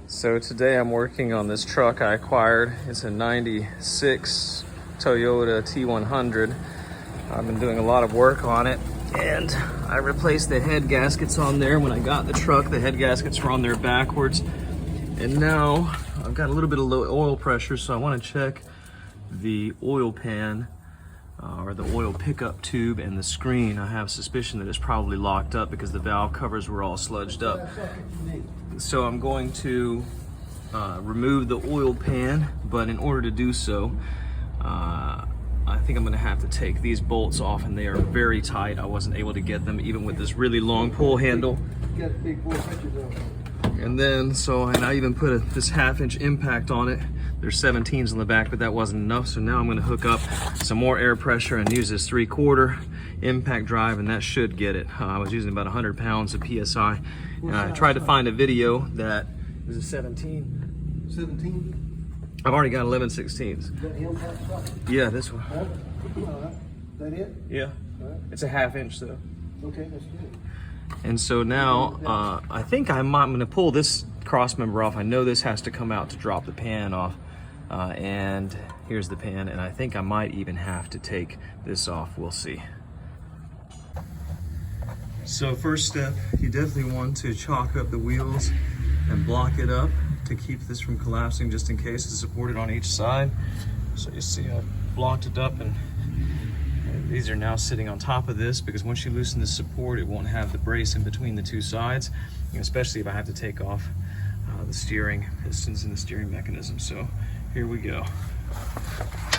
So today I'm working on this truck I acquired. It's a 96 Toyota T100. I've been doing a lot of work on it, and I replaced the head gaskets on there. When I got the truck, the head gaskets were on there backwards. And now I've got a little bit of low oil pressure, so I want to check the oil pan or the oil pickup tube and the screen. I have a suspicion that it's probably locked up because the valve covers were all sludged up. So I'm going to remove the oil pan, but in order to do so, I think I'm going to have to take these bolts off, and they are very tight. I wasn't able to get them even with this really long pull handle. And then, and I even put this 1/2-inch impact on it. There's 17s on the back, but that wasn't enough. So now I'm going to hook up some more air pressure and use this 3/4 impact drive, and that should get it. I was using about 100 pounds of PSI. And I tried to find a video that is a 17. 17? I've already got 11/16s. Is that the impact socket? Yeah, this one. All right. That it? Yeah. All right. It's a 1/2 inch though. Okay, that's good. And so now I think I'm going to pull this cross member off. I know this has to come out to drop the pan off. And here's the pan, and I think I might even have to take this off. We'll see. So first step, you definitely want to chalk up the wheels and block it up to keep this from collapsing, just in case it's supported on each side. So you see I blocked it up, and these are now sitting on top of this, because once you loosen the support, it won't have the brace in between the two sides, especially if I have to take off the steering pistons and the steering mechanism. So here we go.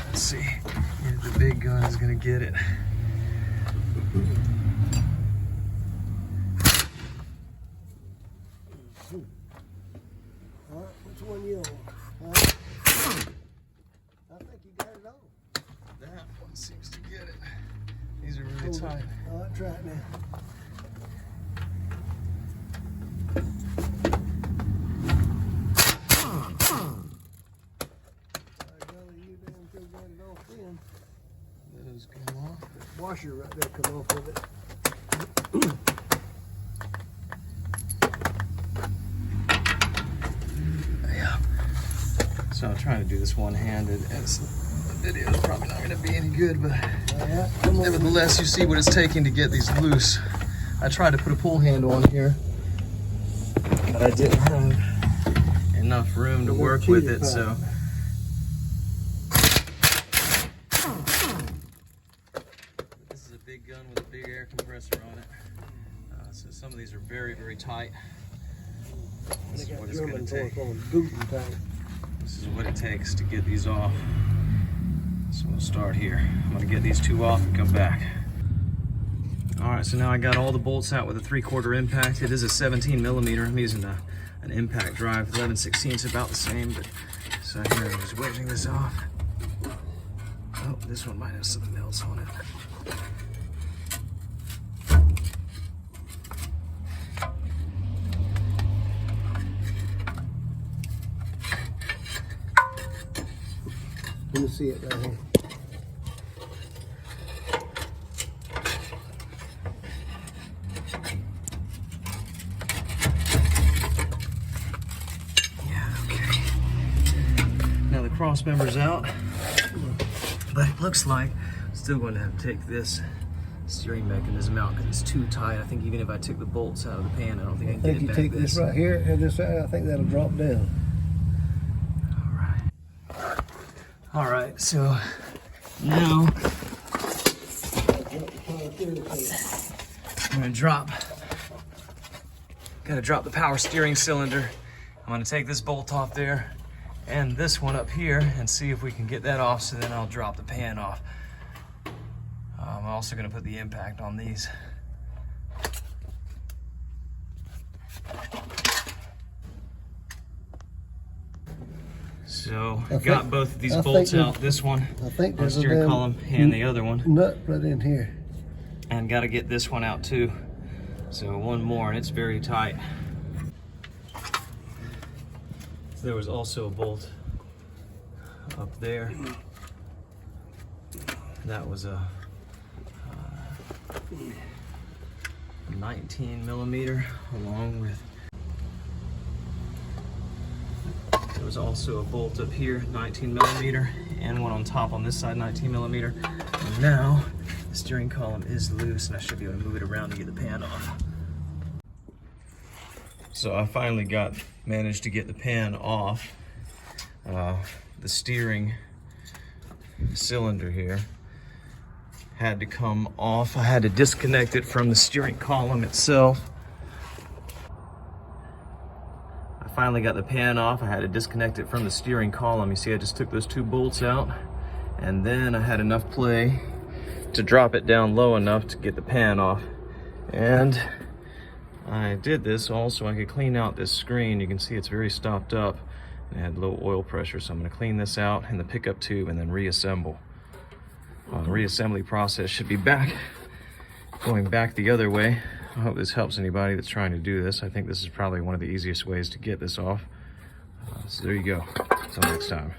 Let's see if the big gun is gonna get it. All right, which one you on? I think you got it on. That one seems to get it. These are really tight. All right, try it now. Those come off. Washer right there come off of it. Yeah. So I'm trying to do this one-handed, and the video is probably not going to be any good, but nevertheless, you see what it's taking to get these loose. I tried to put a pull handle on here, but I didn't have enough room to work with it, so. This is a big gun with a big air compressor on it. So some of these are very, very tight. This is what it's going to take. This is what it takes to get these off. So we'll start here. I'm going to get these two off and come back. All right, so now I got all the bolts out with a 3/4 impact. It is a 17 millimeter. I'm using an impact drive. 11/16 about the same, but so here I'm just wedging this off. Oh, this one might have something else on it. Let me see it right here. Yeah, okay. Now the cross member's out, but it looks like I'm still going to have to take this steering mechanism out because it's too tight. I think even if I took the bolts out of the pan, I don't think I can get it back. I think you take this right here and this side, I think that'll drop down. All right, so now I'm gonna gotta drop the power steering cylinder. I'm gonna take this bolt off there and this one up here and see if we can get that off, so then I'll drop the pan off. I'm also gonna put the impact on these. So I got both of these bolts out. This one, the steering column, and the other one. Nut right in here. And got to get this one out too. So one more, and it's very tight. So there was also a bolt up there. That was a 19 millimeter, along with was also a bolt up here, 19 millimeter, and one on top on this side, 19 millimeter. And now the steering column is loose, and I should be able to move it around to get the pan off. So I finally managed to get the pan off. The steering cylinder here had to come off. I had to disconnect it from the steering column itself. I finally got the pan off. I had to disconnect it from the steering column. You see, I just took those two bolts out, and then I had enough play to drop it down low enough to get the pan off. And I did this also I could clean out this screen. You can see it's very stopped up and it had low oil pressure, so I'm going to clean this out in the pickup tube and then reassemble. The reassembly process should be going back the other way. I hope this helps anybody that's trying to do this. I think this is probably one of the easiest ways to get this off. So there you go. Until next time.